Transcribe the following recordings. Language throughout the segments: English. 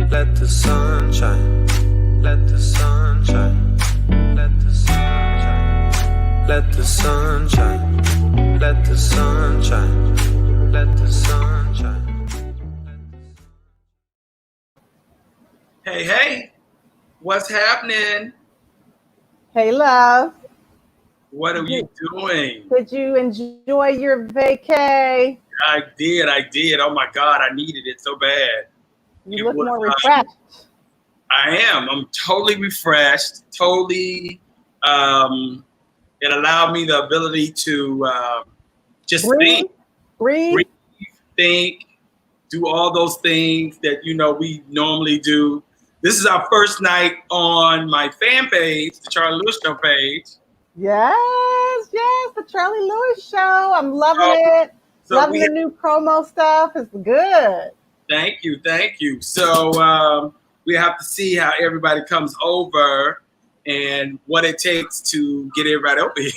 Let the sun shine. Let the sun shine. Let the sun shine. Let the sun shine. Let the sun shine. Let the sun shine. Hey, hey, what's happening? Hey, love. What are you doing? Did you enjoy your vacay? I did. Oh my God, I needed it so bad. You look more refreshed. I am. I'm totally refreshed. Totally. It allowed me the ability to just breathe, think, do all those things that we normally do. This is our first night on my fan page, the Charlie Lewis Show page. Yes, the Charlie Lewis Show. I'm loving it. Loving the new promo stuff. It's good. Thank you. So we have to see how everybody comes over and what it takes to get everybody over here.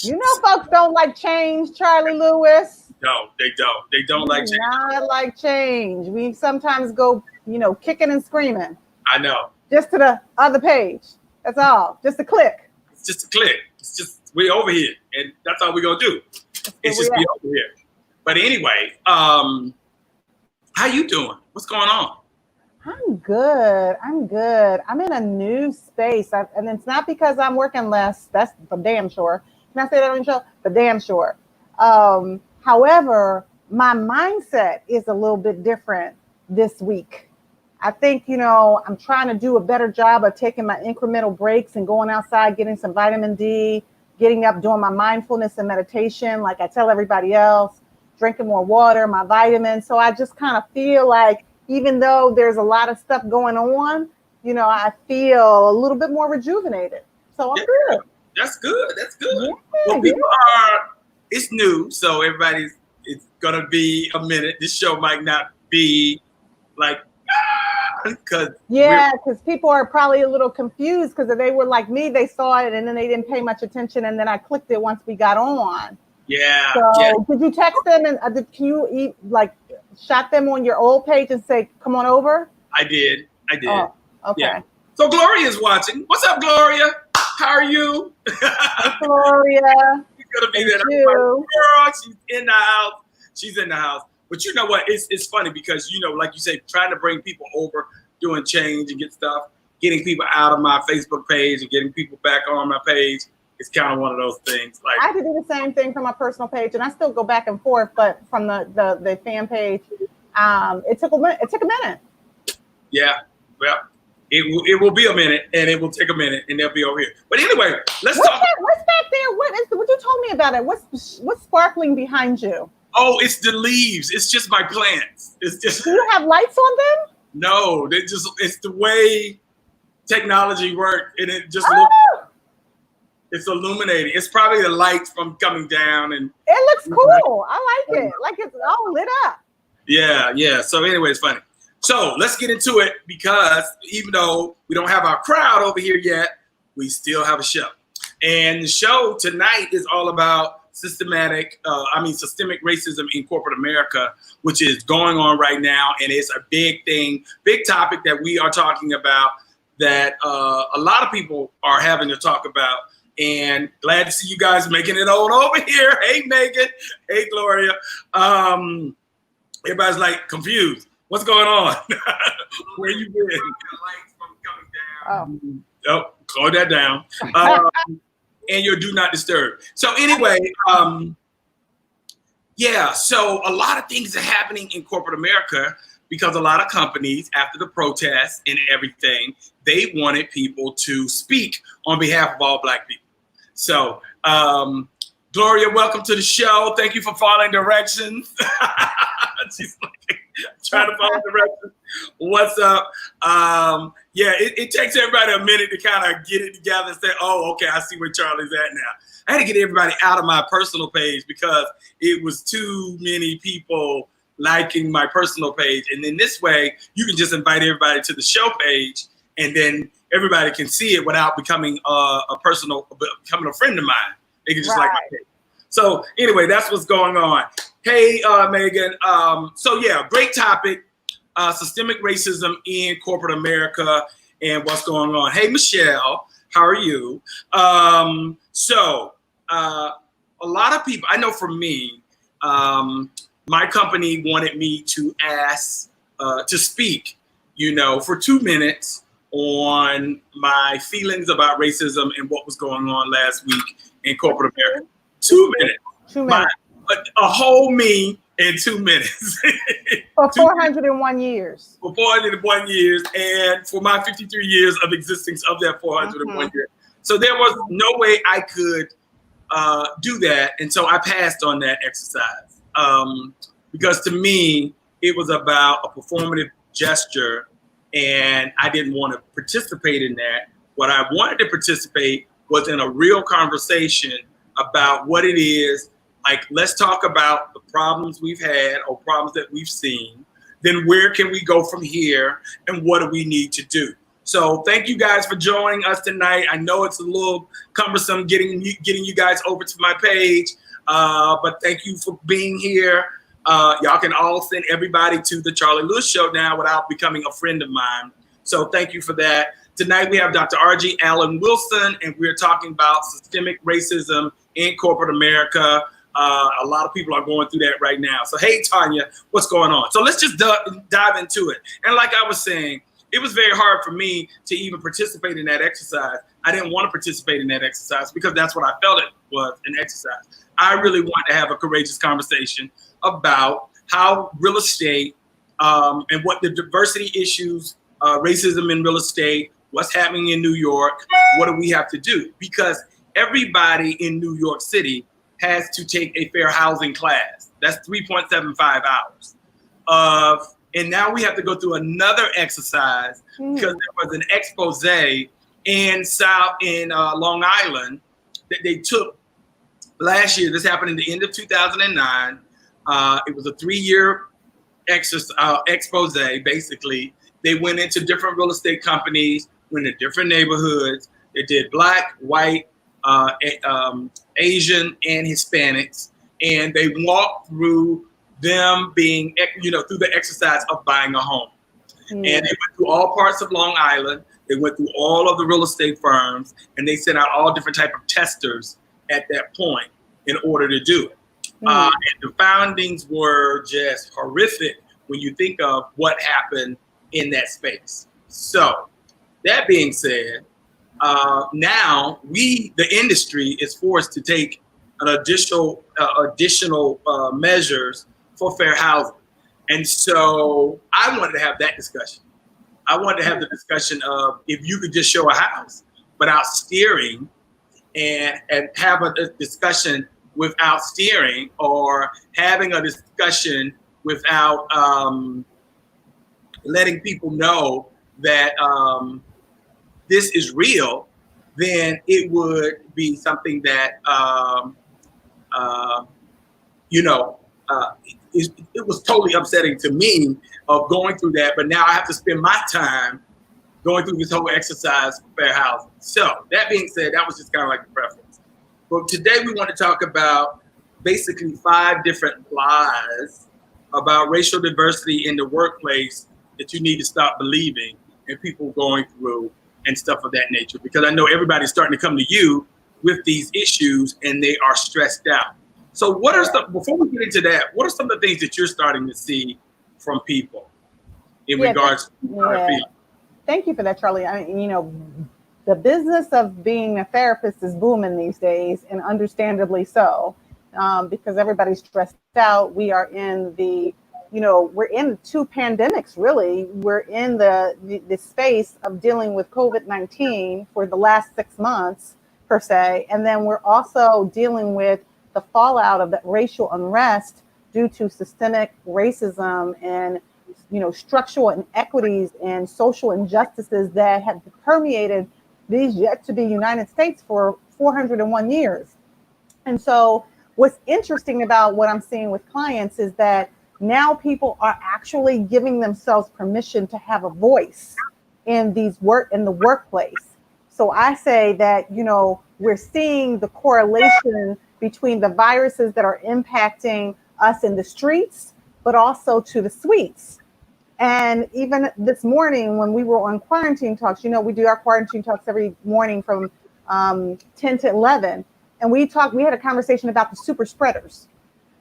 You know, folks don't like change, Charlie Lewis. No, they don't. They don't like change. Not like change. We sometimes go, kicking and screaming. I know. Just to the other page. That's all. Just a click. It's just a click. It's just we over here, and that's all we're gonna do. It's just be over here. But anyway, how you doing? What's going on? I'm good. I'm in a new space, and it's not because I'm working less. That's for damn sure. Can I say that on the show? For damn sure. However, my mindset is a little bit different this week. I think, I'm trying to do a better job of taking my incremental breaks and going outside, getting some vitamin D, getting up, doing my mindfulness and meditation, like I tell everybody else, drinking more water, my vitamins. So I just kind of feel like, even though there's a lot of stuff going on, I feel a little bit more rejuvenated. So I'm good. That's good. Yeah, well, people it's new, so it's going to be a minute. This show might not be like, because people are probably a little confused because if they were like me, they saw it and then they didn't pay much attention, and then I clicked it once we got on. Yeah. So did you text them and can you shot them on your old page and say, come on over? I did. Oh, okay. Yeah. So Gloria's watching. What's up, Gloria? How are you? Hey, Gloria. She's gonna be there. Girl, she's in the house. But you know what? It's funny because, like you said, trying to bring people over, doing change and get stuff, getting people out of my Facebook page and getting people back on my page. It's kind of one of those things. Like I had to do the same thing from my personal page, and I still go back and forth, but from the fan page, it took a minute. Yeah, well, it will be a minute, and it will take a minute, and they'll be over here. But anyway, let's talk. What's back there? What you told me about it? What's sparkling behind you? Oh, it's the leaves. It's just my plants. It's just. Do you have lights on them? No, it's the way technology works, and it just looks. It's illuminating. It's probably the lights from coming down, and it looks cool. I like it. Like it's all lit up. Yeah. So anyway, it's funny. So let's get into it because even though we don't have our crowd over here yet, we still have a show. And the show tonight is all about systemic racism in corporate America, which is going on right now. And it's a big thing, big topic that we are talking about that a lot of people are having to talk about. And glad to see you guys making it on over here. Hey, Megan. Hey, Gloria. Everybody's like confused. What's going on? Where you been? Lights from coming down. Oh, slow that down. And your do not disturb. So anyway, so a lot of things are happening in corporate America because a lot of companies, after the protests and everything, they wanted people to speak on behalf of all Black people. So, Gloria, welcome to the show. Thank you for following directions. She's like, trying to follow directions. What's up? It takes everybody a minute to kind of get it together and say, oh, okay, I see where Charlie's at now. I had to get everybody out of my personal page because it was too many people liking my personal page. And then this way, you can just invite everybody to the show page, and then everybody can see it without becoming becoming a friend of mine. They can just like my page. So anyway, that's what's going on. Hey, Megan. Great topic. systemic racism in corporate America and what's going on. Hey, Michelle, how are you? A lot of people, I know for me, my company wanted me to to speak, for 2 minutes on my feelings about racism and what was going on last week in corporate America. 2 minutes. 2 minutes. A whole me in 2 minutes. For 401 years. For 401 years, and for my 53 years of existence of that 401 years. So there was no way I could do that, and so I passed on that exercise. Because to me, it was about a performative gesture, and I didn't want to participate in that. What I wanted to participate was in a real conversation about what it is. Like, let's talk about the problems we've had or problems that we've seen. Then where can we go from here, and what do we need to do? So thank you guys for joining us tonight. I know it's a little cumbersome getting you guys over to my page, but thank you for being here. Y'all can all send everybody to the Charlie Lewis Show now without becoming a friend of mine. So thank you for that. Tonight we have Dr. R.G. Allen Wilson, and we're talking about systemic racism in corporate America. A lot of people are going through that right now. So hey, Tanya, what's going on? So let's just dive into it. And like I was saying, it was very hard for me to even participate in that exercise. I didn't want to participate in that exercise because that's what I felt it was, an exercise. I really wanted to have a courageous conversation about how real estate and what the diversity issues, racism in real estate, what's happening in New York, what do we have to do? Because everybody in New York City has to take a fair housing class. That's 3.75 hours. And now we have to go through another exercise because there was an expose in Long Island that they took last year. This happened in the end of 2009. It was a 3-year expose. Basically, they went into different real estate companies, went to different neighborhoods. They did Black, white, Asian, and Hispanics, and they walked through them being, through the exercise of buying a home. And they went through all parts of Long Island. They went through all of the real estate firms, and they sent out all different type of testers at that point in order to do it. And the findings were just horrific when you think of what happened in that space. So that being said, now the industry is forced to take an additional measures for fair housing. And so I wanted to have that discussion. I wanted to have the discussion of if you could just show a house without steering and have a discussion without steering, or having a discussion without letting people know that this is real, then it would be something that, it was totally upsetting to me of going through that. But now I have to spend my time going through this whole exercise for fair housing. So that being said, that was just kind of like the preference. But today we want to talk about basically 5 different lies about racial diversity in the workplace that you need to stop believing and people going through and stuff of that nature. Because I know everybody's starting to come to you with these issues and they are stressed out. So what are before we get into that, what are some of the things that you're starting to see from people in regards to our feelings? Thank you for that, Charlie. I mean, the business of being a therapist is booming these days, and understandably so, because everybody's stressed out. We are in we're in 2 pandemics, really. We're in the space of dealing with COVID-19 for the last 6 months, per se. And then we're also dealing with the fallout of that racial unrest due to systemic racism and, structural inequities and social injustices that have permeated these yet to be United States for 401 years. And so what's interesting about what I'm seeing with clients is that now people are actually giving themselves permission to have a voice in the workplace. So I say that, we're seeing the correlation between the viruses that are impacting us in the streets, but also to the suites. And even this morning when we were on quarantine talks, we do our quarantine talks every morning from 10 to 11. And we had a conversation about the super spreaders.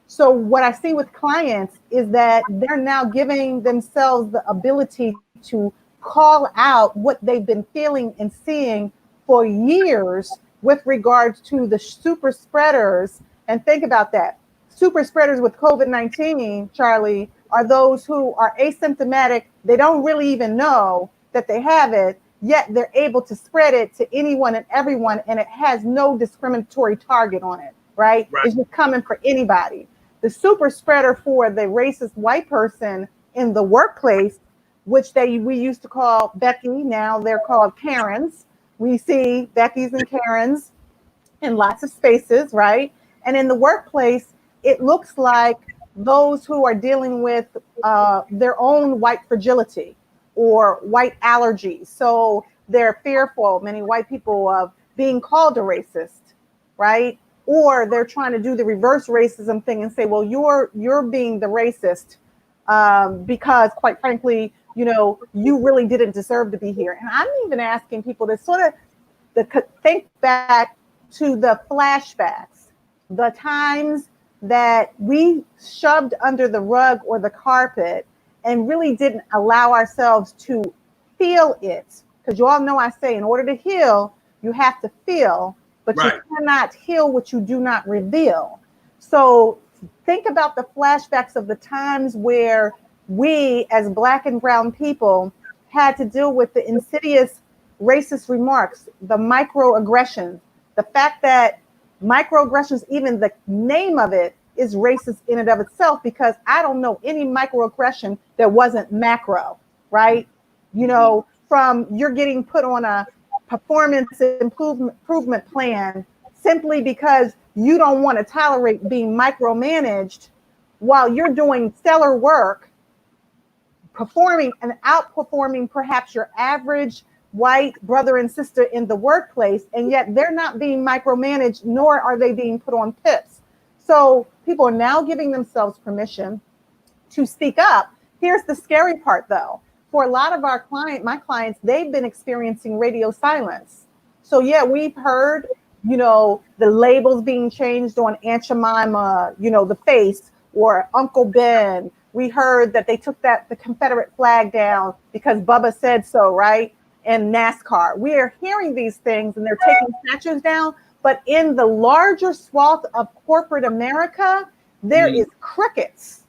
So what I see with clients is that they're now giving themselves the ability to call out what they've been feeling and seeing for years with regards to the super spreaders. And think about that. Super spreaders with COVID-19, Charlie, are those who are asymptomatic. They don't really even know that they have it, yet they're able to spread it to anyone and everyone, and it has no discriminatory target on it, right? It's just coming for anybody. The super spreader for the racist white person in the workplace, which we used to call Becky, now they're called Karens. We see Beckys and Karens in lots of spaces, right? And in the workplace, it looks like those who are dealing with their own white fragility or white allergies. So they're fearful, many white people, of being called a racist, right? Or they're trying to do the reverse racism thing and say, well, you're being the racist because, quite frankly, you really didn't deserve to be here. And I'm even asking people to sort of think back to the flashbacks, the times that we shoved under the rug or the carpet and really didn't allow ourselves to feel it. Because you all know I say, in order to heal, you have to feel. But you cannot heal what you do not reveal. So think about the flashbacks of the times where we, as Black and brown people, had to deal with the insidious racist remarks, the microaggressions, the fact that microaggressions, even the name of it, is racist in and of itself, because I don't know any microaggression that wasn't macro, right? From you're getting put on a performance improvement plan simply because you don't want to tolerate being micromanaged while you're doing stellar work, performing and outperforming perhaps your average white brother and sister in the workplace, and yet they're not being micromanaged, nor are they being put on pips. So people are now giving themselves permission to speak up. Here's the scary part, though. For a lot of my clients, they've been experiencing radio silence. So yeah, we've heard, the labels being changed on Aunt Jemima, the face, or Uncle Ben. We heard that they took the Confederate flag down because Bubba said so, right? And NASCAR. We are hearing these things and they're taking statues down. But in the larger swath of corporate America, there is crickets,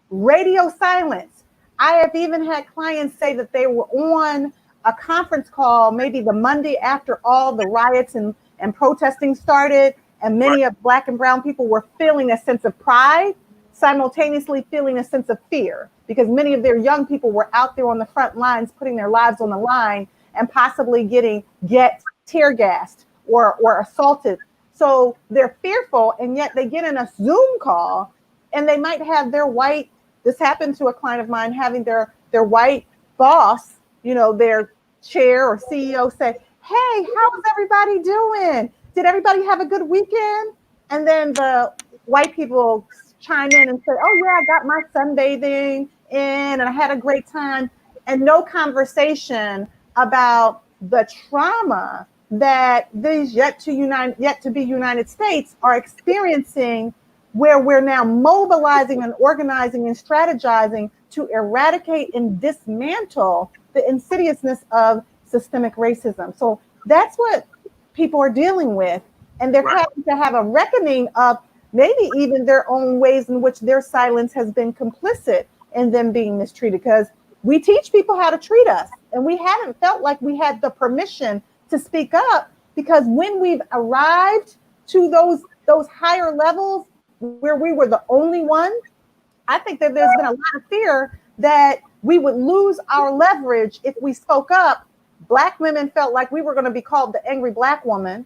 radio silence. I have even had clients say that they were on a conference call, maybe the Monday after all the riots and protesting started, and many of Black and brown people were feeling a sense of pride, simultaneously feeling a sense of fear, because many of their young people were out there on the front lines, putting their lives on the line and possibly get tear gassed or assaulted. So they're fearful, and yet they get in a Zoom call and they might have their white, this happened to a client of mine, having their white boss, their chair or CEO say, hey, how's everybody doing? Did everybody have a good weekend? And then the white people chime in and say, oh yeah, I got my sunbathing in and I had a great time. And no conversation about the trauma that these yet to be United States are experiencing, where we're now mobilizing and organizing and strategizing to eradicate and dismantle the insidiousness of systemic racism. So that's what people are dealing with. And they're having to have a reckoning of maybe even their own ways in which their silence has been complicit in them being mistreated. Because we teach people how to treat us, and we haven't felt like we had the permission to speak up, because when we've arrived to those higher levels where we were the only one, I think that there's been a lot of fear that we would lose our leverage if we spoke up. Black women felt like we were going to be called the angry Black woman.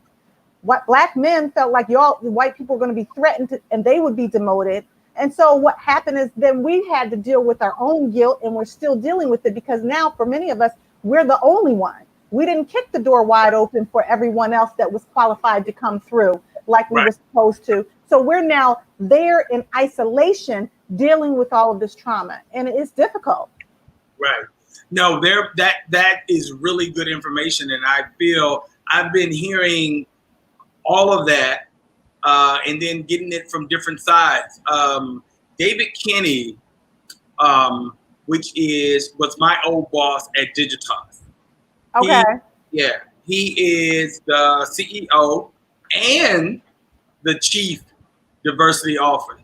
What Black men felt like white people were going to be threatened and they would be demoted. And so what happened is then we had to deal with our own guilt, and we're still dealing with it, because now for many of us, we're the only one. We didn't kick the door wide open for everyone else that was qualified to come through like we were supposed to. So we're now there in isolation dealing with all of this trauma, and it's difficult. Right. No, that is really good information, and I feel I've been hearing all of that, and then getting it from different sides. David Kinney, which was my old boss at Digitas. Okay. He is the CEO and the chief diversity officer,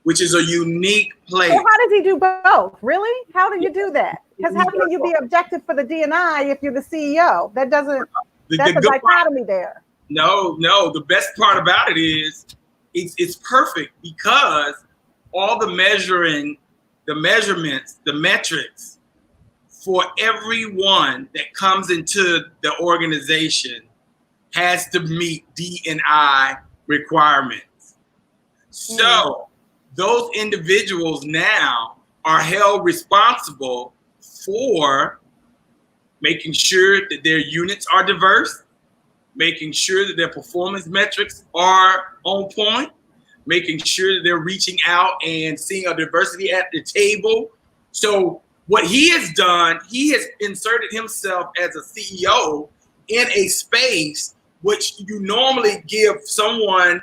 which is a unique place. So how does he do both? Really? How do you do that? Because how can you be objective for the D&I if you're the CEO? That doesn't. That's a dichotomy there. No. The best part about it is it's perfect because all the measurements, the metrics for everyone that comes into the organization has to meet D&I requirements. So those individuals now are held responsible for making sure that their units are diverse, making sure that their performance metrics are on point, making sure that they're reaching out and seeing a diversity at the table. So what he has done, he has inserted himself as a CEO in a space which you normally give someone,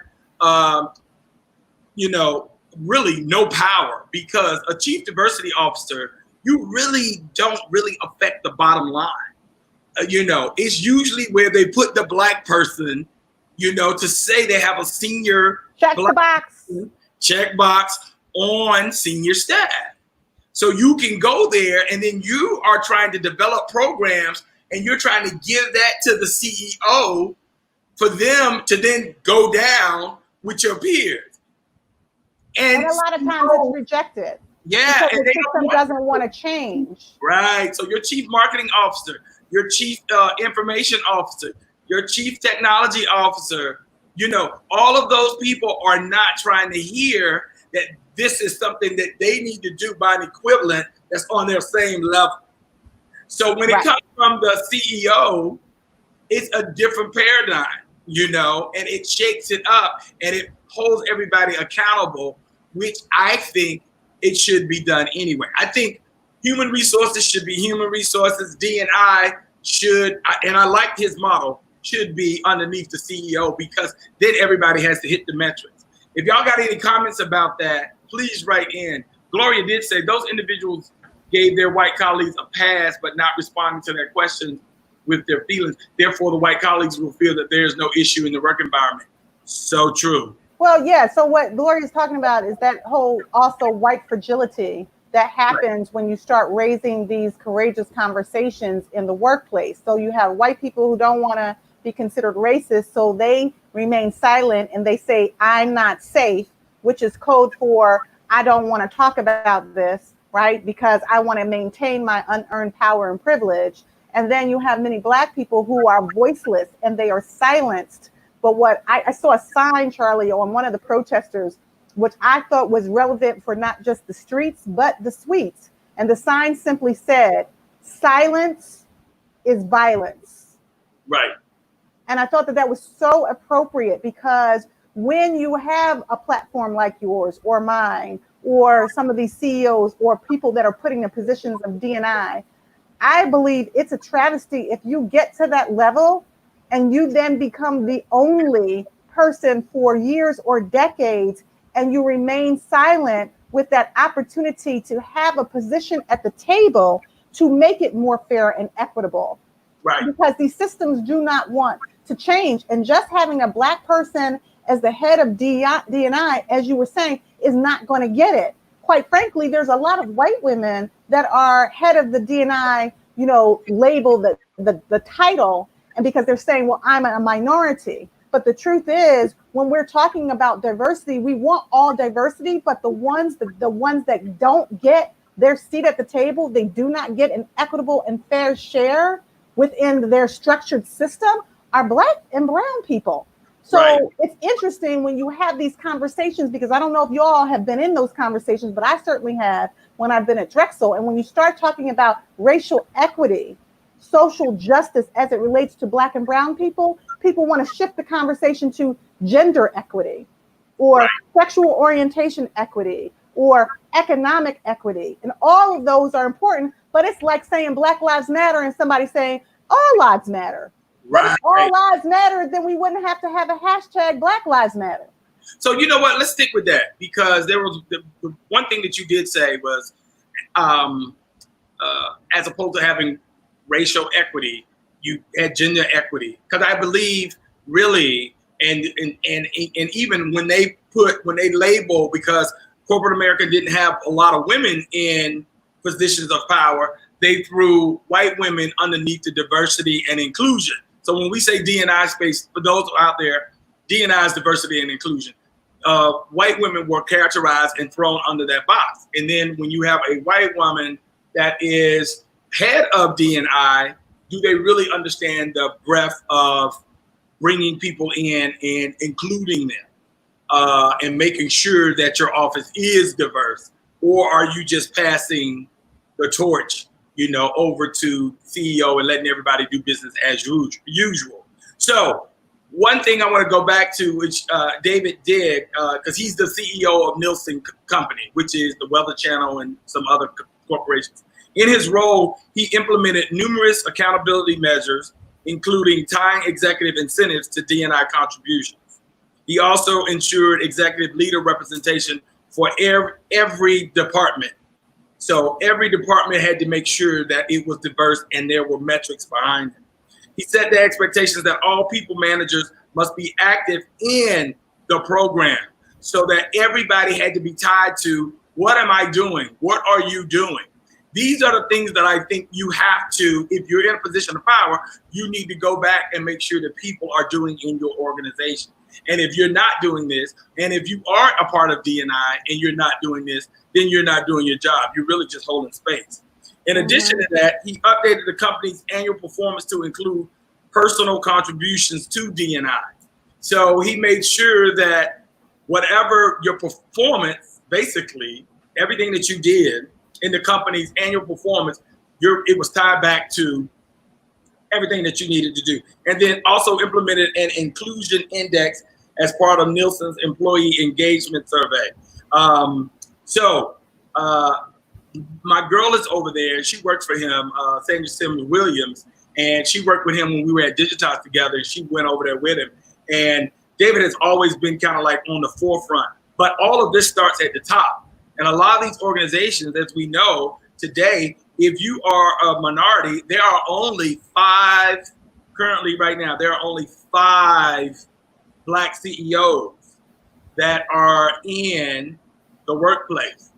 really no power, because a chief diversity officer, you really don't really affect the bottom line. It's usually where they put the black person, to say they have a senior check box on senior staff. So you can go there and then you are trying to develop programs and you're trying to give that to the CEO for them to then go down with your peers. And a lot of times it's rejected. Yeah. Because the system doesn't want to change. Right. So your chief marketing officer, your chief information officer, your chief technology officer, all of those people are not trying to hear that this is something that they need to do by an equivalent that's on their same level. So when it comes from the CEO, it's a different paradigm, and it shakes it up and it holds everybody accountable, which I think it should be done anyway. I think human resources should be human resources. D&I should, and I like his model, should be underneath the CEO, because then everybody has to hit the metrics. If y'all got any comments about that, please write in. Gloria did say those individuals gave their white colleagues a pass, but not responding to their questions with their feelings. Therefore, the white colleagues will feel that there is no issue in the work environment. So true. Well, yeah. So what Gloria is talking about is that whole also white fragility that happens when you start raising these courageous conversations in the workplace. So you have white people who don't want to be considered racist, so they remain silent and they say, I'm not safe, which is code for I don't want to talk about this, right? Because I want to maintain my unearned power and privilege. And then you have many Black people who are voiceless and they are silenced. But what I saw a sign, Charlie, on one of the protesters, which I thought was relevant for not just the streets, but the suites. And the sign simply said, silence is violence. Right. And I thought that was so appropriate, because when you have a platform like yours or mine, or some of these CEOs or people that are putting in positions of D&I believe it's a travesty if you get to that level and you then become the only person for years or decades, and you remain silent with that opportunity to have a position at the table to make it more fair and equitable. Right. Because these systems do not want to change. And just having a Black person as the head of D&I, as you were saying, is not going to get it. Quite frankly, there's a lot of white women that are head of the D&I, label, the title, and because they're saying, well, I'm a minority. But the truth is, when we're talking about diversity, we want all diversity, but the ones that don't get their seat at the table, they do not get an equitable and fair share within their structured system, are Black and brown people. So It's interesting when you have these conversations, because I don't know if you all have been in those conversations, but I certainly have when I've been at Drexel. And when you start talking about racial equity, social justice as it relates to Black and brown people, people want to shift the conversation to gender equity or Right. sexual orientation equity or economic equity. And all of those are important, but it's like saying Black Lives Matter and somebody saying all lives matter. But if all Right. lives matter, then we wouldn't have to have a hashtag Black Lives Matter. So you know what? Let's stick with that, because there was the one thing that you did say was, as opposed to having racial equity, you had gender equity. Because I believe really, and even when they label, because corporate America didn't have a lot of women in positions of power, they threw white women underneath the diversity and inclusion. So when we say D&I space, for those out there, D&I is diversity and inclusion. White women were characterized and thrown under that box. And then when you have a white woman that is head of D&I, do they really understand the breadth of bringing people in and including them and making sure that your office is diverse? Or are you just passing the torch, over to CEO and letting everybody do business as usual? So one thing I want to go back to, which David did, because he's the CEO of Nielsen Company, which is the Weather Channel and some other corporations. In his role, he implemented numerous accountability measures, including tying executive incentives to D&I contributions. He also ensured executive leader representation for every department. So every department had to make sure that it was diverse and there were metrics behind it. He set the expectations that all people managers must be active in the program, so that everybody had to be tied to, what am I doing? What are you doing? These are the things that I think you have to, if you're in a position of power, you need to go back and make sure that people are doing in your organization. And if you're not doing this, and if you aren't a part of D&I and you're not doing this, then you're not doing your job. You're really just holding space. In addition to that, he updated the company's annual performance to include personal contributions to D&I. So he made sure that whatever your performance, basically everything that you did in the company's annual performance, it was tied back to everything that you needed to do. And then also implemented an inclusion index as part of Nielsen's employee engagement survey. My girl is over there. She works for him, Sandra Simmons Williams, and she worked with him when we were at Digitas together. She went over there with him. And David has always been kind of like on the forefront. But all of this starts at the top. And a lot of these organizations, as we know today, if you are a minority, there are only 5, currently right now, there are only 5 Black CEOs that are in the workplace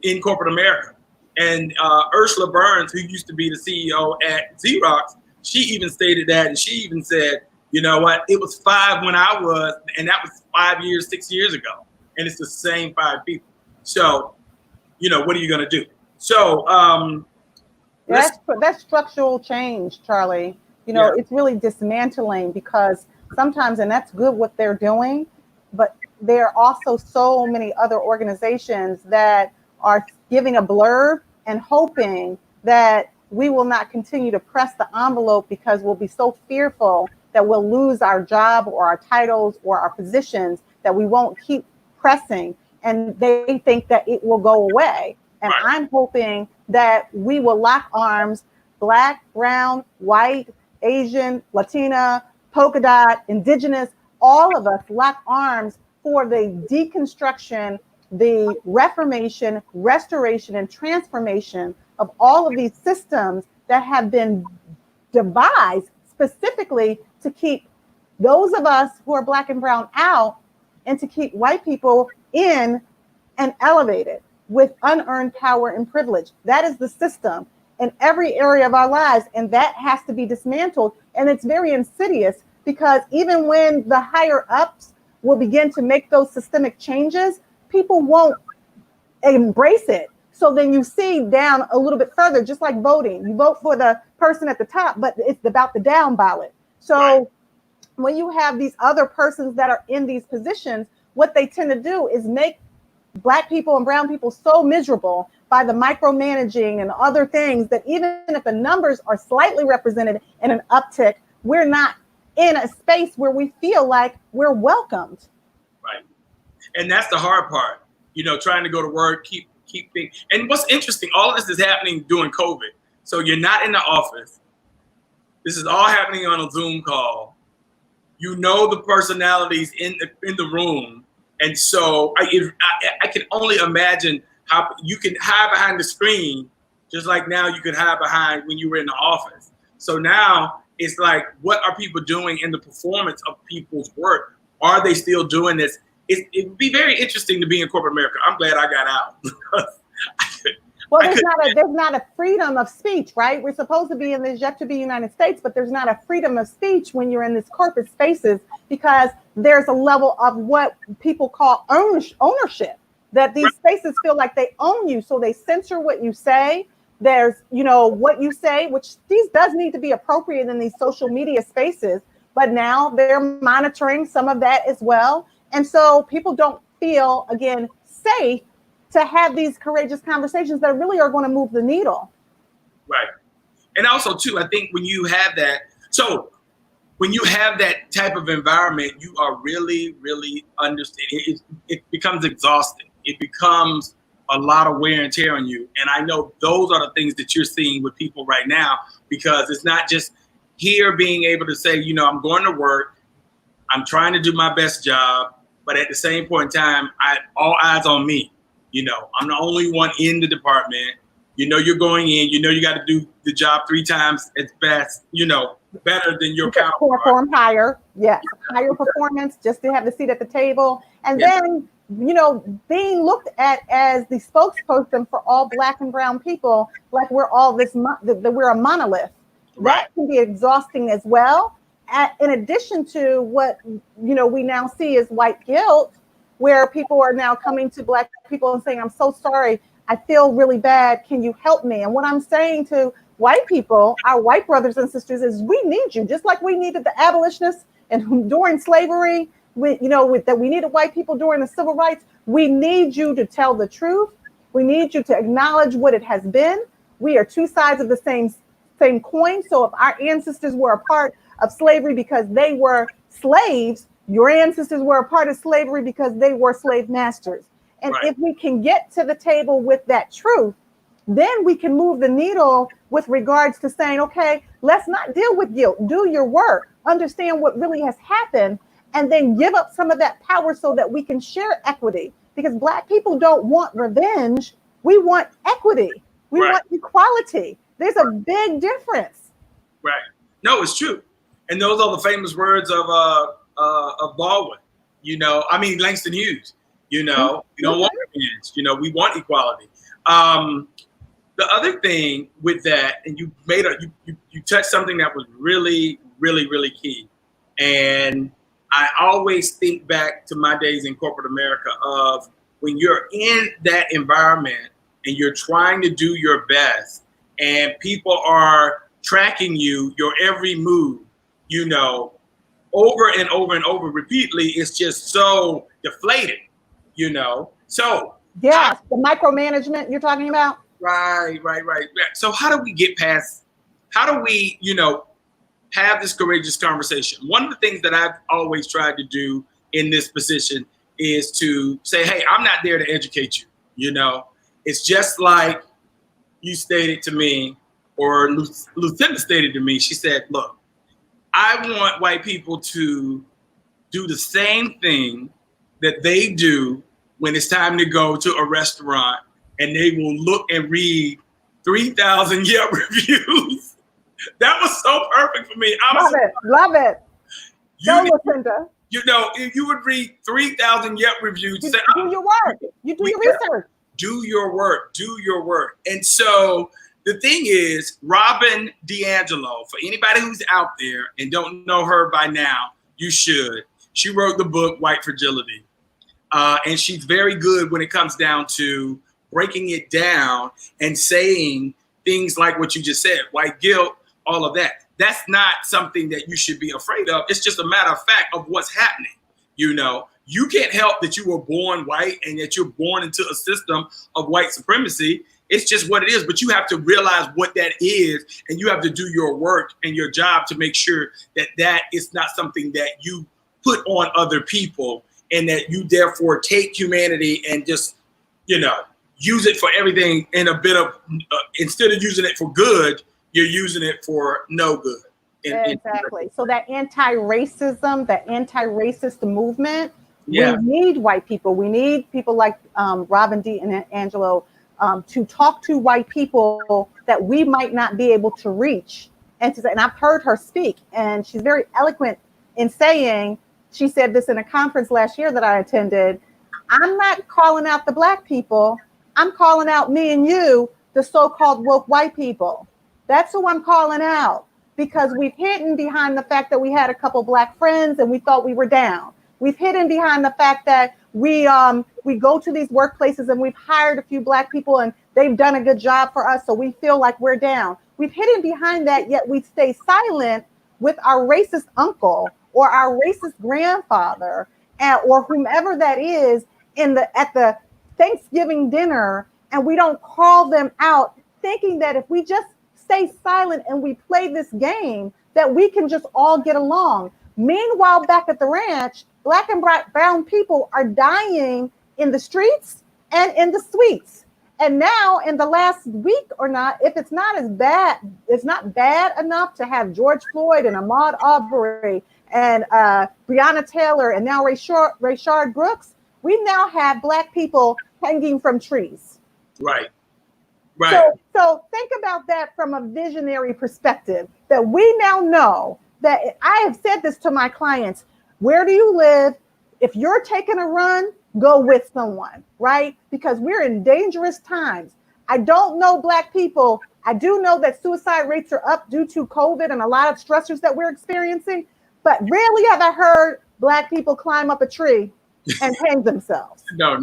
in corporate America. And Ursula Burns, who used to be the CEO at Xerox, she even stated that, and she even said, you know what, it was 5 when I was, and that was 6 years ago. And it's the same 5 people. So, what are you going to do? So that's structural change, Charlie. It's really dismantling, because sometimes, and that's good what they're doing, but there are also so many other organizations that are giving a blurb and hoping that we will not continue to press the envelope, because we'll be so fearful that we'll lose our job or our titles or our positions that we won't keep pressing. And they think that it will go away. And right. I'm hoping that we will lock arms, Black, brown, white, Asian, Latina, polka dot, indigenous, all of us lock arms for the deconstruction, the reformation, restoration, and transformation of all of these systems that have been devised specifically to keep those of us who are Black and brown out, and to keep white people in and elevated with unearned power and privilege. That is the system in every area of our lives, and that has to be dismantled. And it's very insidious, because even when the higher ups will begin to make those systemic changes, people won't embrace it. So then you see down a little bit further, just like voting. You vote for the person at the top, but it's about the down ballot. So right. When you have these other persons that are in these positions, what they tend to do is make Black people and brown people so miserable by the micromanaging and other things that even if the numbers are slightly represented in an uptick, we're not in a space where we feel like we're welcomed. Right. And that's the hard part, you know, trying to go to work, keep things. And what's interesting, all of this is happening during COVID. So you're not in the office. This is all happening on a Zoom call. You know the personalities in the room. And so I can only imagine how you can hide behind the screen, just like now you could hide behind when you were in the office. So now it's like, what are people doing in the performance of people's work? Are they still doing this? It would be very interesting to be in corporate America. I'm glad I got out. Well, there's not a freedom of speech, right? We're supposed to be in this yet to be United States, but there's not a freedom of speech when you're in these corporate spaces, because there's a level of what people call ownership, that these spaces feel like they own you. So they censor what you say. There's, you know, what you say, which these does need to be appropriate in these social media spaces, but now they're monitoring some of that as well. And so people don't feel, again, safe to have these courageous conversations that really are going to move the needle. Right. And also, too, I think when you have that, so when you have that type of environment, you are really, really understanding. It becomes exhausting. It becomes a lot of wear and tear on you. And I know those are the things that you're seeing with people right now, because it's not just here being able to say, you know, I'm going to work, I'm trying to do my best job, but at the same point in time, all eyes on me. You know, I'm the only one in the department. You know, you're going in, you know, you got to do the job 3 times as fast, you know, better than your counterpart. Perform higher. Yes. Higher performance, just to have the seat at the table. And then, you know, being looked at as the spokesperson for all Black and brown people, like we're all this, that we're a monolith. Right. That can be exhausting as well. In addition to what, you know, we now see as white guilt, where people are now coming to Black people and saying, I'm so sorry, I feel really bad, can you help me? And what I'm saying to white people, our white brothers and sisters, is we need you, just like we needed the abolitionists and during slavery, we needed white people during the civil rights. We need you to tell the truth. We need you to acknowledge what it has been. We are 2 sides of the same coin. So if our ancestors were a part of slavery because they were slaves, your ancestors were a part of slavery because they were slave masters. And if we can get to the table with that truth, then we can move the needle with regards to saying, okay, let's not deal with guilt. Do your work, understand what really has happened, and then give up some of that power so that we can share equity. Because Black people don't want revenge. We want equity. We want equality. There's a big difference. Right. No, it's true. And those are the famous words of Baldwin, you know, I mean, Langston Hughes, you know, we don't want revenge, you know, we want equality. The other thing with that, and you touched something that was really, really, really key. And I always think back to my days in corporate America of when you're in that environment and you're trying to do your best and people are tracking you, your every move, you know, over and over and over repeatedly, it's just so deflating, you know. So the micromanagement you're talking about. Right. So how do we get past? How do we, you know, have this courageous conversation? One of the things that I've always tried to do in this position is to say, hey, I'm not there to educate you. You know, it's just like you stated to me, or Lucinda stated to me. She said, look, I want white people to do the same thing that they do when it's time to go to a restaurant, and they will look and read 3,000 Yelp reviews. That was so perfect for me. Love it. Lucinda. You know, if you would read 3,000 Yelp reviews, you do your work. You do your research. Do your work. And so the thing is, Robin DiAngelo, for anybody who's out there and don't know her by now, you should. She wrote the book, White Fragility. And she's very good when it comes down to breaking it down and saying things like what you just said, white guilt, all of that. That's not something that you should be afraid of. It's just a matter of fact of what's happening. You know, you can't help that you were born white and that you're born into a system of white supremacy. It's just what it is. But you have to realize what that is, and you have to do your work and your job to make sure that that is not something that you put on other people, and that you therefore take humanity and just, use it for everything in a bit of, instead of using it for good, you're using it for no good. Exactly. So that anti-racism, that anti-racist movement, Yeah. we need white people. We need people like Robin DiAngelo to talk to white people that we might not be able to reach. And I've heard her speak, and she's very eloquent in saying, she said this in a conference last year that I attended, I'm not calling out the Black people. I'm calling out me and you, the so-called woke white people. That's who I'm calling out, because we've hidden behind the fact that we had a couple Black friends and we thought we were down. We've hidden behind the fact that we go to these workplaces and we've hired a few Black people and they've done a good job for us, so we feel like we're down. We've hidden behind that, yet we stay silent with our racist uncle or our racist grandfather, or whomever that is at the Thanksgiving dinner, and we don't call them out, thinking that if we just stay silent and we play this game, that we can just all get along. Meanwhile, back at the ranch, Black and brown people are dying in the streets and in the suites. And now in the last week or not, if it's not as bad, it's not bad enough to have George Floyd and Ahmaud Arbery and Breonna Taylor and now Rayshard Brooks, we now have Black people hanging from trees. Right. Right. So think about that from a visionary perspective, that we now know that I have said this to my clients. Where do you live? If you're taking a run, go with someone, right? Because we're in dangerous times. I don't know Black people. I do know that suicide rates are up due to COVID and a lot of stressors that we're experiencing, but rarely have I heard Black people climb up a tree and hang themselves. No,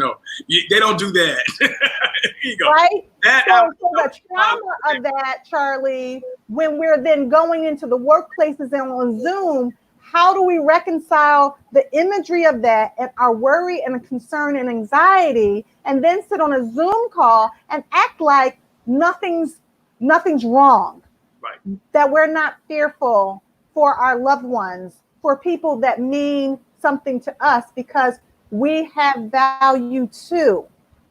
they don't do that. Here you go. Right? So the trauma of that, Charlie, when we're then going into the workplaces and on Zoom, how do we reconcile the imagery of that and our worry and concern and anxiety, and then sit on a Zoom call and act like nothing's wrong? Right. That we're not fearful for our loved ones, for people that mean something to us, because we have value too.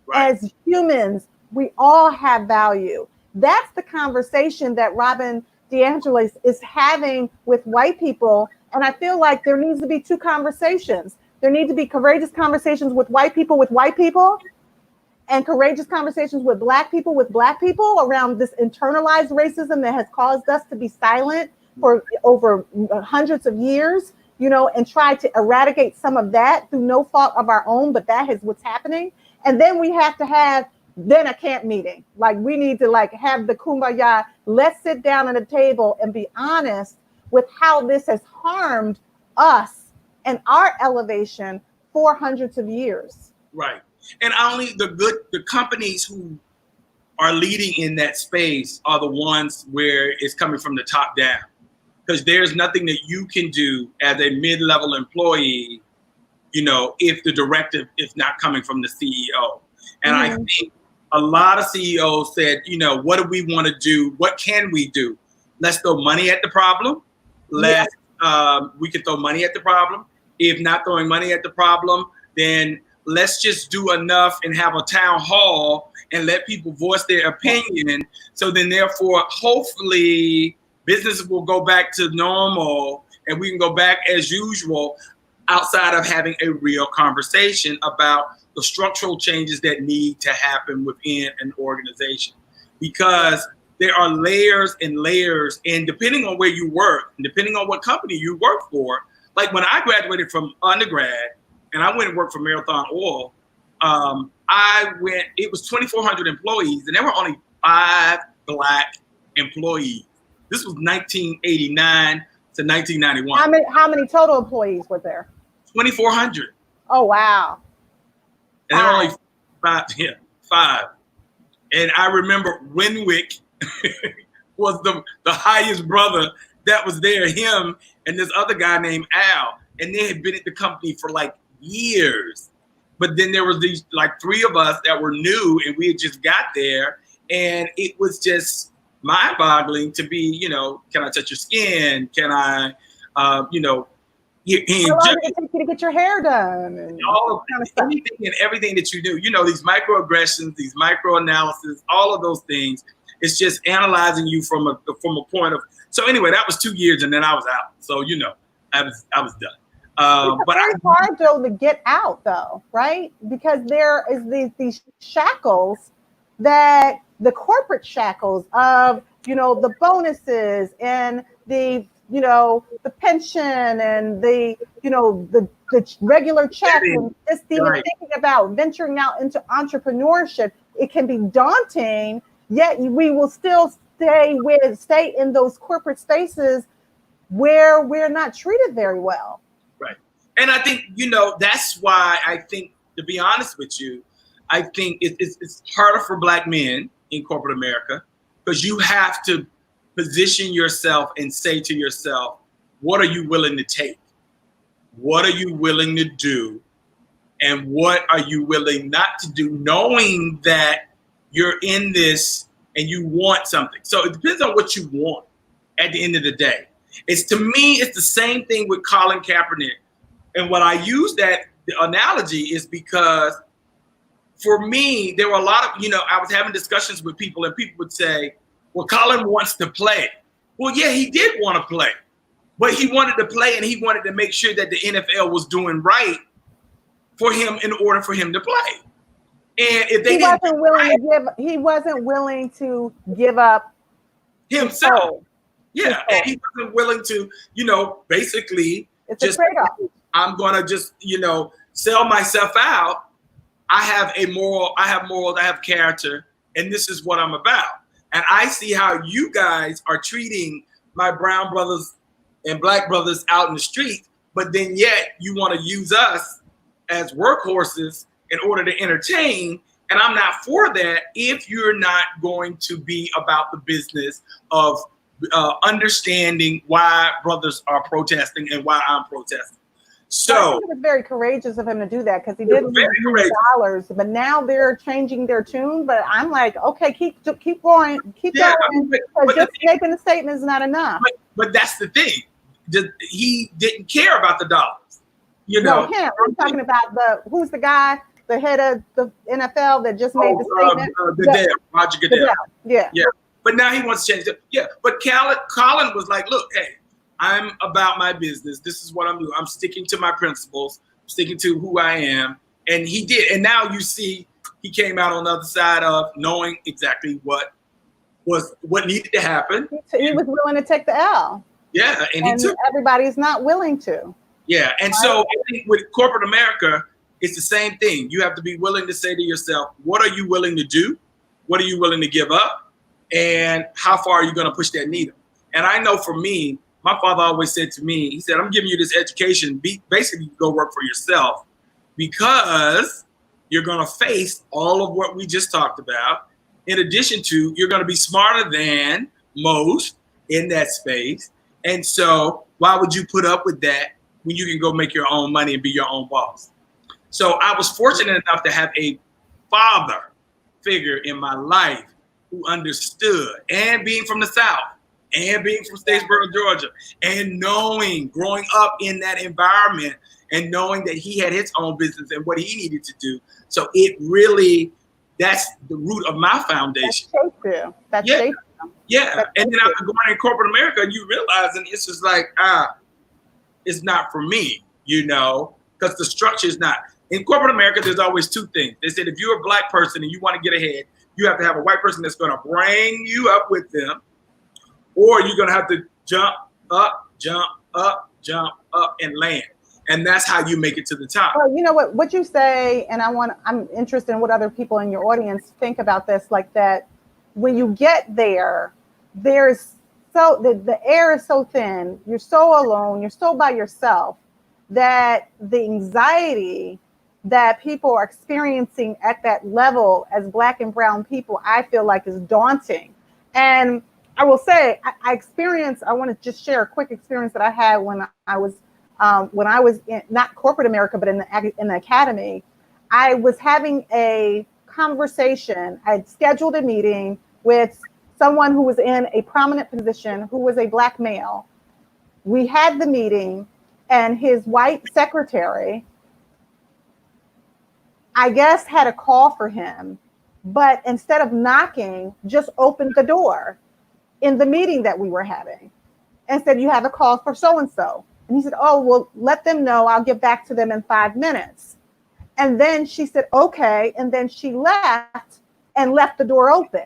Right. As humans, we all have value. That's the conversation that Robin DiAngelo is having with white people. And I feel like there needs to be two conversations. There need to be courageous conversations with white people, and courageous conversations with Black people around this internalized racism that has caused us to be silent for over hundreds of years, and try to eradicate some of that through no fault of our own, but that is what's happening. And then we have to have a camp meeting. Like, we need to have the kumbaya. Let's sit down at a table and be honest with how this has harmed us and our elevation for hundreds of years. Right. And only the companies who are leading in that space are the ones where it's coming from the top down. Because there's nothing that you can do as a mid-level employee, if the directive is not coming from the CEO. And I think a lot of CEOs said, what do we want to do? What can we do? Let's throw money at the problem. We can throw money at the problem. If not throwing money at the problem, then let's just do enough and have a town hall and let people voice their opinion. So then therefore, hopefully, businesses will go back to normal and we can go back as usual, outside of having a real conversation about the structural changes that need to happen within an organization. Because there are layers and layers, and depending on where you work, and depending on what company you work for, like when I graduated from undergrad and I went and worked for Marathon Oil, it was 2,400 employees and there were only 5 Black employees. This was 1989 to 1991. How many total employees were there? 2,400. Oh, wow. And there were only 5. And I remember Renwick was the highest brother that was there, him and this other guy named Al. And they had been at the company for years. But then there was these 3 of us that were new and we had just got there. And it was just mind-boggling to be, can I touch your skin? Can I, How long did it take you to get your hair done? And all of kind of stuff. anything and everything that you do, these microaggressions, these microanalysis, all of those things. It's just analyzing you from a point of. So anyway, that was 2 years, and then I was out. So I was done. It's but very hard though to get out, though, right? Because there is these shackles, that the corporate shackles of the bonuses and the the pension and the regular check, and just even thinking about venturing out into entrepreneurship, it can be daunting. Yet we will still stay in those corporate spaces where we're not treated very well. Right. And I think, that's why I think, to be honest with you, I think it's harder for Black men in corporate America, because you have to position yourself and say to yourself, what are you willing to take? What are you willing to do? And what are you willing not to do, knowing that you're in this and you want something? So it depends on what you want at the end of the day. To me, it's the same thing with Colin Kaepernick. And what I use the analogy is because for me, there were a lot of, I was having discussions with people, and people would say, well, Colin wants to play. Well, yeah, he did want to play, but he wanted to play, and he wanted to make sure that the NFL was doing right for him in order for him to play. And if they he wasn't willing to give up himself. Yeah, and he wasn't willing to, basically it's just a trade-off. I'm gonna just, sell myself out. I have morals, I have character, and this is what I'm about. And I see how you guys are treating my brown brothers and Black brothers out in the street, but then yet you want to use us as workhorses in order to entertain. And I'm not for that if you're not going to be about the business of understanding why brothers are protesting and why I'm protesting. So I think it was very courageous of him to do that, because he didn't lose dollars. But now they're changing their tune. But I'm like, okay, keep going, going. Because just making a statement is not enough. But that's the thing. He didn't care about the dollars. No, him. I'm talking about who's the guy, the head of the NFL that just made the statement. Roger Goodell. Yeah. But now he wants to change it. Yeah. But Colin was like, look, hey, I'm about my business. This is what I'm doing. I'm sticking to my principles, sticking to who I am. And he did. And now you see he came out on the other side of knowing exactly what needed to happen. He was willing to take the L. Yeah. And everybody's not willing to. Yeah. And so I think with corporate America, it's the same thing. You have to be willing to say to yourself, what are you willing to do? What are you willing to give up? And how far are you going to push that needle? And I know for me, my father always said to me, he said, I'm giving you this education, basically go work for yourself, because you're going to face all of what we just talked about. In addition to, you're going to be smarter than most in that space. And so why would you put up with that when you can go make your own money and be your own boss? So I was fortunate enough to have a father figure in my life who understood, and being from the South, and being from Statesboro, Georgia, and growing up in that environment, and knowing that he had his own business and what he needed to do. So that's the root of my foundation. That's shaped you. Yeah. And then after going in corporate America, you realize, and it's just like, it's not for me, because the structure is not. In corporate America, there's always two things. They said, if you're a Black person and you want to get ahead, you have to have a white person that's going to bring you up with them, or you're going to have to jump up, and land. And that's how you make it to the top. Well, you know what you say, and I'm interested in what other people in your audience think about this, like that when you get there, the air is so thin, you're so alone, you're so by yourself, that the anxiety that people are experiencing at that level as Black and brown people, I feel like is daunting. And I will say, I want to just share a quick experience that I had when I was in, not corporate America, but in the academy. I was having a conversation. I'd scheduled a meeting with someone who was in a prominent position, who was a Black male. We had the meeting, and his white secretary, I guess, had a call for him, but instead of knocking, just opened the door in the meeting that we were having and said, you have a call for so-and-so. And he said, oh, well, let them know. I'll get back to them in 5 minutes. And then she said, okay. And then she left and left the door open.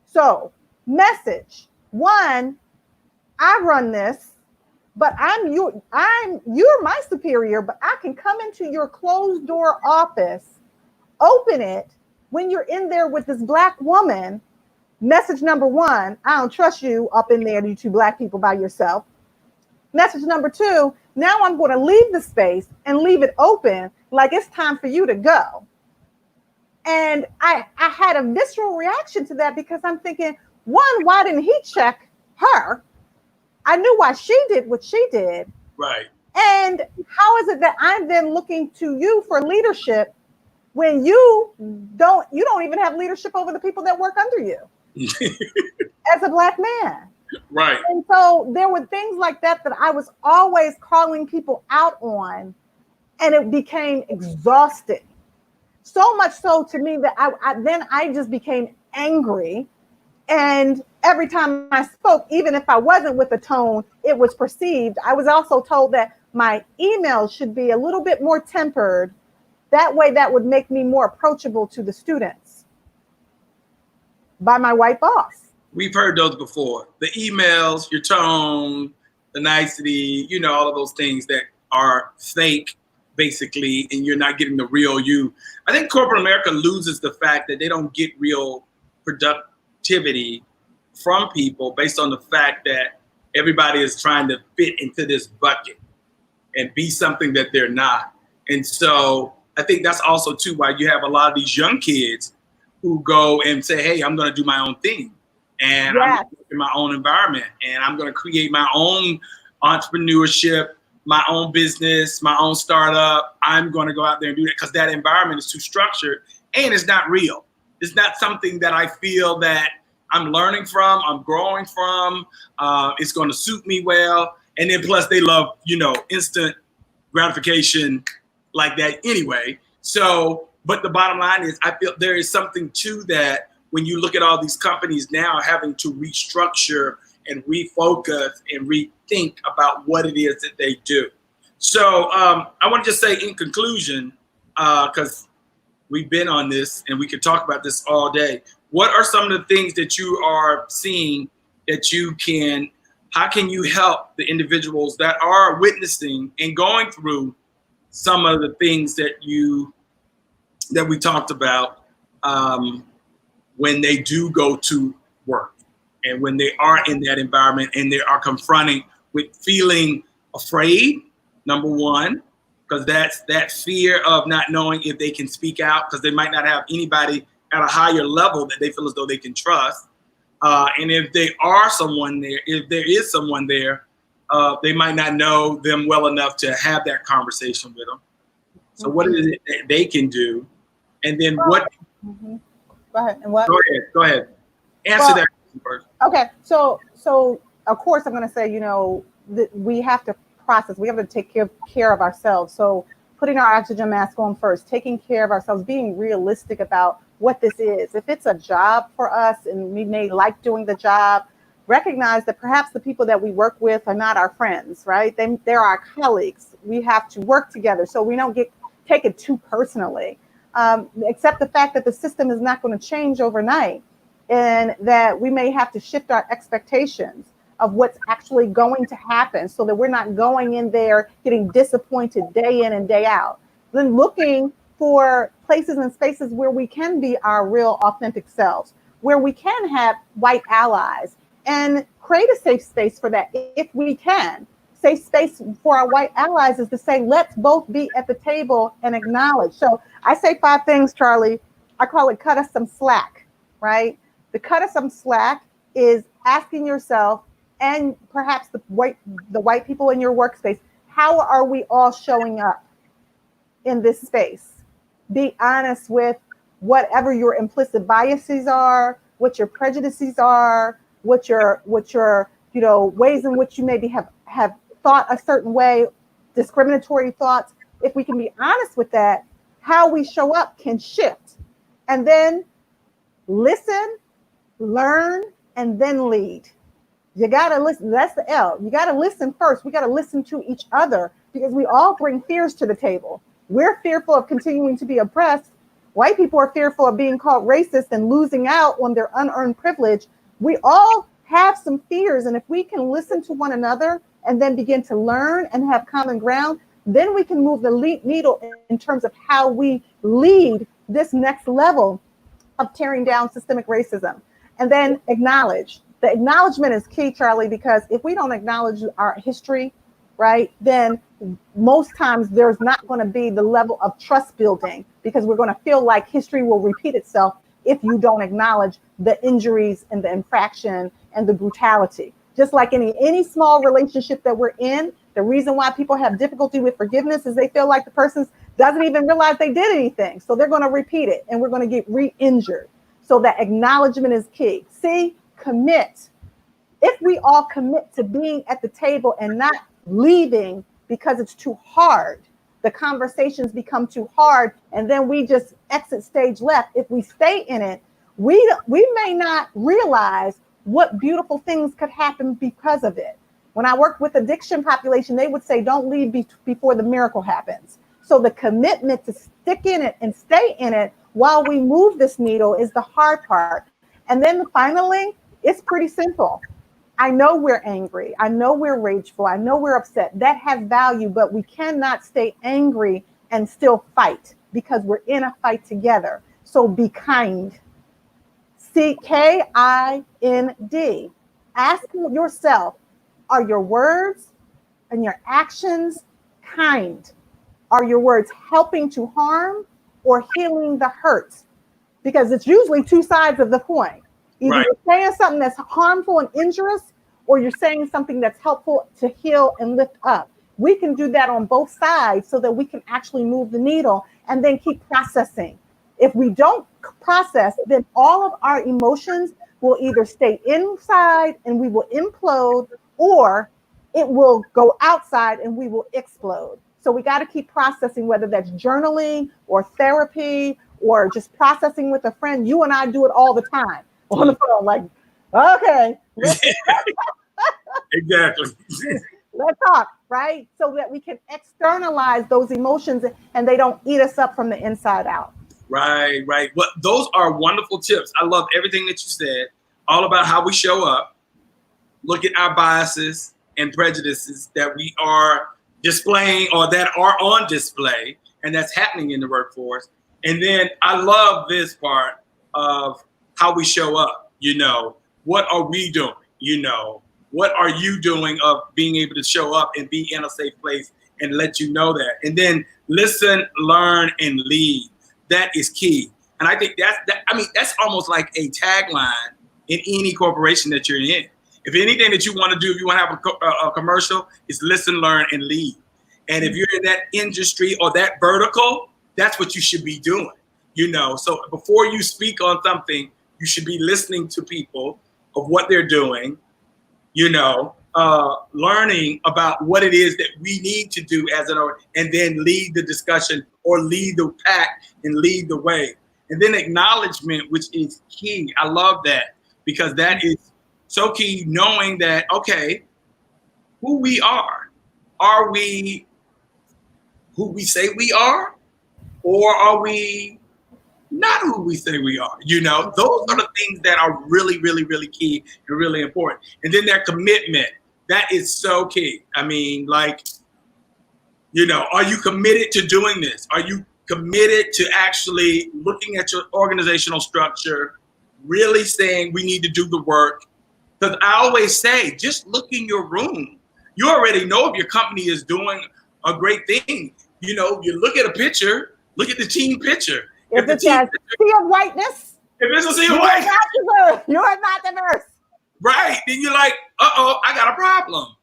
So, message one, I run this, but you're my superior, but I can come into your closed door office, open it when you're in there with this Black woman. Message number one, I don't trust you up in there, you two Black people by yourself. Message number two, now I'm going to leave the space and leave it open like it's time for you to go. And I had a visceral reaction to that because I'm thinking, one, why didn't he check her? I knew why she did what she did. Right. And how is it that I'm then looking to you for leadership when you don't even have leadership over the people that work under you as a Black man? Right. And so there were things like that that I was always calling people out on, and it became exhausting. So much so to me that I just became angry. And every time I spoke, even if I wasn't with a tone, it was perceived. I was also told that my emails should be a little bit more tempered. That way, that would make me more approachable to the students by my white boss. We've heard those before. The emails, your tone, the nicety, all of those things that are fake, basically, and you're not getting the real you. I think corporate America loses the fact that they don't get real productivity from people based on the fact that everybody is trying to fit into this bucket and be something that they're not. And so I think that's also too why you have a lot of these young kids who go and say, hey, I'm going to do my own thing. And I'm going to in my own environment, and I'm going to create my own entrepreneurship, my own business, my own startup. I'm going to go out there and do that because that environment is too structured and it's not real. It's not something that I feel that I'm learning from, I'm growing from. It's going to suit me well. And then plus they love, instant gratification like that anyway. So, but the bottom line is I feel there is something to that when you look at all these companies now having to restructure and refocus and rethink about what it is that they do. So I want to just say in conclusion, because we've been on this and we could talk about this all day. What are some of the things that you are seeing that how can you help the individuals that are witnessing and going through some of the things that we talked about when they do go to work and when they are in that environment and they are confronting with feeling afraid, number one, because that's that fear of not knowing if they can speak out because they might not have anybody at a higher level that they feel as though they can trust. And if there is someone there, they might not know them well enough to have that conversation with them. So what is it that they can do? And then what? Mm-hmm. Go ahead. And what? Go ahead. Answer that question first. Okay. So of course I'm going to say, we have to process. We have to take care of ourselves. So putting our oxygen mask on first, taking care of ourselves, being realistic about what this is. If it's a job for us and we may like doing the job, recognize that perhaps the people that we work with are not our friends, right? They're our colleagues. We have to work together so we don't take it too personally. Except the fact that the system is not going to change overnight and that we may have to shift our expectations of what's actually going to happen so that we're not going in there getting disappointed day in and day out. Then looking for places and spaces where we can be our real authentic selves, where we can have white allies and create a safe space for that if we can. Safe space for our white allies is to say, let's both be at the table and acknowledge. So I say 5 things, Charlie. I call it cut us some slack, right? The cut us some slack is asking yourself and perhaps the white people in your workspace, how are we all showing up in this space? Be honest with whatever your implicit biases are, what your prejudices are, what your ways in which you maybe have thought a certain way, discriminatory thoughts. If we can be honest with that, how we show up can shift. And then listen, learn, and then lead. You got to listen. That's the L. You got to listen first. We got to listen to each other because we all bring fears to the table. We're fearful of continuing to be oppressed. White people are fearful of being called racist and losing out on their unearned privilege. We all have some fears. And if we can listen to one another and then begin to learn and have common ground, then we can move the needle in terms of how we lead this next level of tearing down systemic racism. And then acknowledge. The acknowledgement is key, Charlie, because if we don't acknowledge our history, right, then most times there's not going to be the level of trust building because we're going to feel like history will repeat itself if you don't acknowledge the injuries and the infraction and the brutality. Just like any small relationship that we're in, the reason why people have difficulty with forgiveness is they feel like the person doesn't even realize they did anything. So they're going to repeat it and we're going to get re-injured. So that acknowledgement is key. See, commit. If we all commit to being at the table and not leaving because it's too hard, the conversations become too hard, and then we just exit stage left. If we stay in it, we may not realize what beautiful things could happen because of it. When I worked with addiction population, they would say, don't leave before the miracle happens. So the commitment to stick in it and stay in it while we move this needle is the hard part. And then finally, it's pretty simple. I know we're angry. I know we're rageful. I know we're upset. That has value, but we cannot stay angry and still fight because we're in a fight together. So be kind. KIND. Ask yourself, are your words and your actions kind? Are your words helping to harm or healing the hurt? Because it's usually two sides of the coin. Either you're saying something that's harmful and injurious, or you're saying something that's helpful to heal and lift up. We can do that on both sides so that we can actually move the needle and then keep processing. If we don't process, then all of our emotions will either stay inside and we will implode, or it will go outside and we will explode. So we got to keep processing, whether that's journaling or therapy or just processing with a friend. You and I do it all the time on the phone, like, okay. Exactly. Let's talk, right? So that we can externalize those emotions and they don't eat us up from the inside out. Right. Well, those are wonderful tips. I love everything that you said, all about how we show up, look at our biases and prejudices that we are displaying or that are on display, and that's happening in the workforce. And then I love this part of how we show up. What are we doing? What are you doing of being able to show up and be in a safe place and let you know that? And then listen, learn, and lead. That is key. And I think that's almost like a tagline in any corporation that you're in. If anything that you want to do, if you want to have a commercial, it's listen, learn, and lead. And if you're in that industry or that vertical, that's what you should be doing. So before you speak on something, you should be listening to people of what they're doing, learning about what it is that we need to do and then lead the discussion or lead the pack and lead the way. And then acknowledgement, which is key. I love that because that is so key, knowing that, okay, who we are we who we say we are, or are we not who we say we are? Those are the things that are really, really, really key and really important. And then their commitment, that is so key. I mean, are you committed to doing this? Are you committed to actually looking at your organizational structure, really saying we need to do the work? Because I always say, just look in your room. You already know if your company is doing a great thing. You look at a picture, look at the team picture. If it's a sea of whiteness, you are not diverse. Right. Then you're like, I got a problem,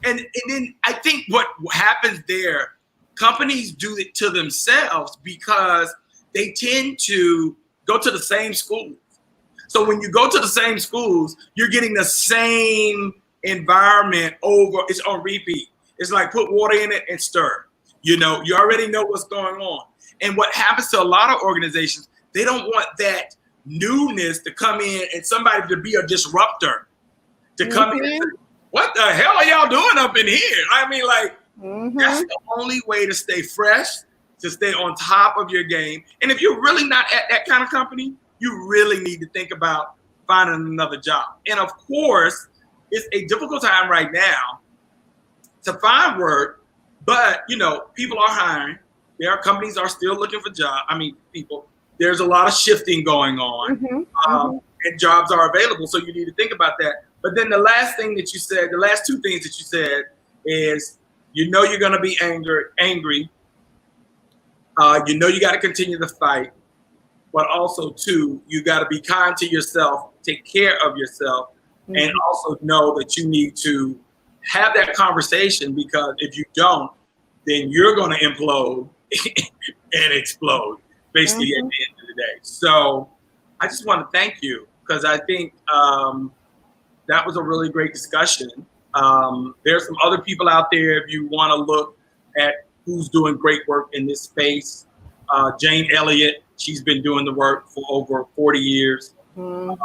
And then I think what happens there, companies do it to themselves because they tend to go to the same schools. So when you go to the same schools, you're getting the same environment over. It's on repeat. It's like put water in it and stir. You know, you already know what's going on. And what happens to a lot of organizations, they don't want that newness to come in and somebody to be a disruptor, to come in and say, what the hell are y'all doing up in here? I mean, like, that's the only way to stay fresh, to stay on top of your game. And if you're really not at that kind of company, you really need to think about finding another job. And of course, it's a difficult time right now to find work, but you know, people are hiring. There are companies are still looking for jobs. I mean, people, there's a lot of shifting going on, and jobs are available. So you need to think about that. But then the last thing that you said, the last two things that you said is, you know, you're going to be angry. You know, you got to continue the fight, but also too, you got to be kind to yourself, take care of yourself, and also know that you need to have that conversation, because if you don't, then you're going to implode and explode, basically at the end of the day. So I just want to thank you, because I think that was a really great discussion. There's some other people out there, if you want to look at who's doing great work in this space. Jane Elliott, she's been doing the work for over 40 years. Tim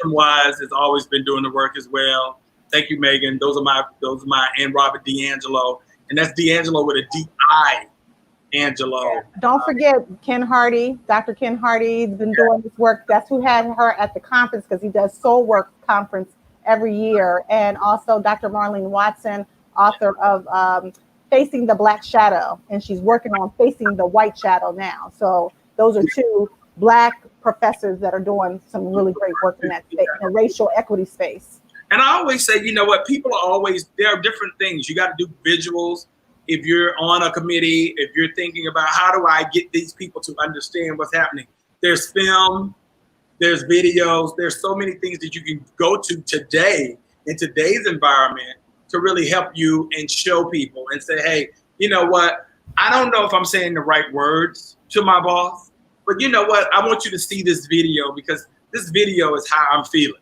Wise has always been doing the work as well. Thank you, Megan. Those are my, and Robert DiAngelo. And that's DiAngelo with a D-I, Angelo. Yeah. Don't forget Ken Hardy, Dr. Ken Hardy has been doing this work. That's who had her at the conference, because he does Soul Work Conference every year. And also Dr. Marlene Watson, author of Facing the Black Shadow, and she's working on Facing the White Shadow now. So those are two Black professors that are doing some really great work in that space, in the racial equity space. And I always say, you know what, people are always, there are different things. You got to do visuals. If you're on a committee, if you're thinking about how do I get these people to understand what's happening, there's film, there's videos, there's so many things that you can go to today in today's environment to really help you and show people and say, hey, you know what, I don't know if I'm saying the right words to my boss, but you know what, I want you to see this video, because this video is how I'm feeling.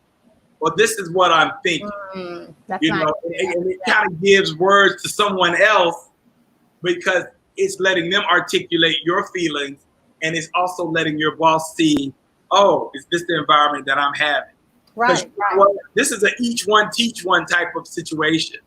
Well, this is what I'm thinking. You know, and it kind of gives words to someone else, because it's letting them articulate your feelings, and it's also letting your boss see, oh, is this the environment that I'm having? Right. Well, this is a each one teach one type of situation.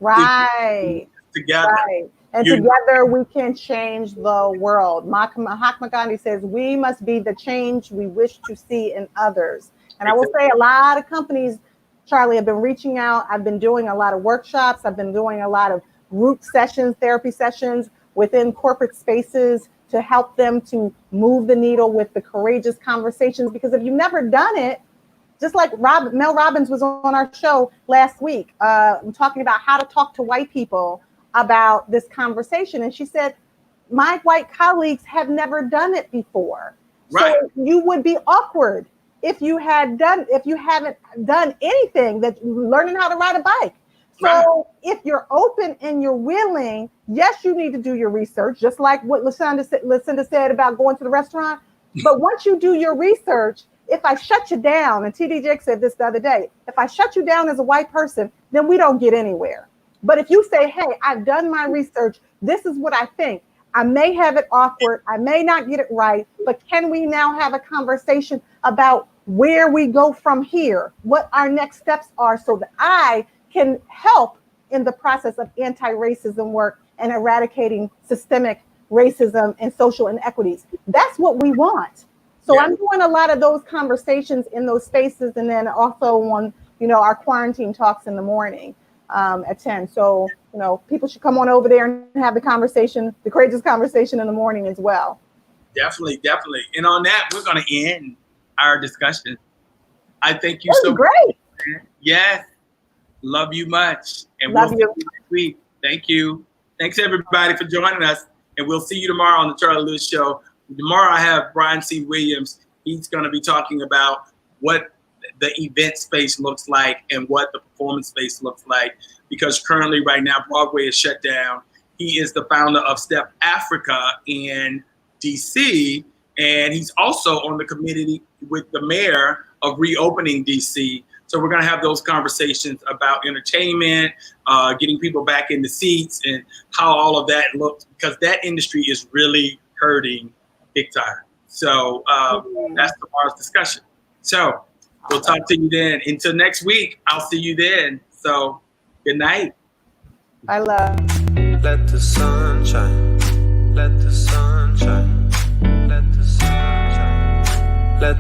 Right. Together. Right. And together we can change the world. Mahatma Gandhi says we must be the change we wish to see in others. And I will say a lot of companies, Charlie, have been reaching out. I've been doing a lot of workshops. I've been doing a lot of group sessions, therapy sessions within corporate spaces to help them to move the needle with the courageous conversations. Because if you've never done it, just like Mel Robbins was on our show last week, talking about how to talk to white people about this conversation. And she said, my white colleagues have never done it before. Right. So you would be awkward if you haven't done anything, that learning how to ride a bike. So right. If you're open and you're willing, yes, you need to do your research, just like what Lucinda said about going to the restaurant. But once you do your research, if I shut you down, and TD Jakes said this the other day, if I shut you down as a white person, then we don't get anywhere. But if you say, hey, I've done my research, this is what I think. I may have it awkward, I may not get it right, but can we now have a conversation about where we go from here, what our next steps are, so that I can help in the process of anti-racism work and eradicating systemic racism and social inequities. That's what we want. So yeah. I'm doing a lot of those conversations in those spaces, and then also on, our quarantine talks in the morning at 10. So, people should come on over there and have the conversation, the courageous conversation in the morning as well. Definitely. And on that, we're going to end our discussion. I thank you so great. much. Yes. Love you much. And Love we'll you. see you next week. Thank you. Thanks everybody for joining us. And we'll see you tomorrow on the Charlie Lewis Show. Tomorrow I have Brian C. Williams. He's going to be talking about what the event space looks like and what the performance space looks like. Because currently right now, Broadway is shut down. He is the founder of Step Africa in DC. And he's also on the committee with the mayor of reopening DC. So we're going to have those conversations about entertainment, getting people back in the seats, and how all of that looks, because that industry is really hurting big time. So that's tomorrow's discussion. So we'll talk to you then. Until next week, I'll see you then. So good night. I love. Let the sun shine. Let the sun shine. Let the sun shine. Let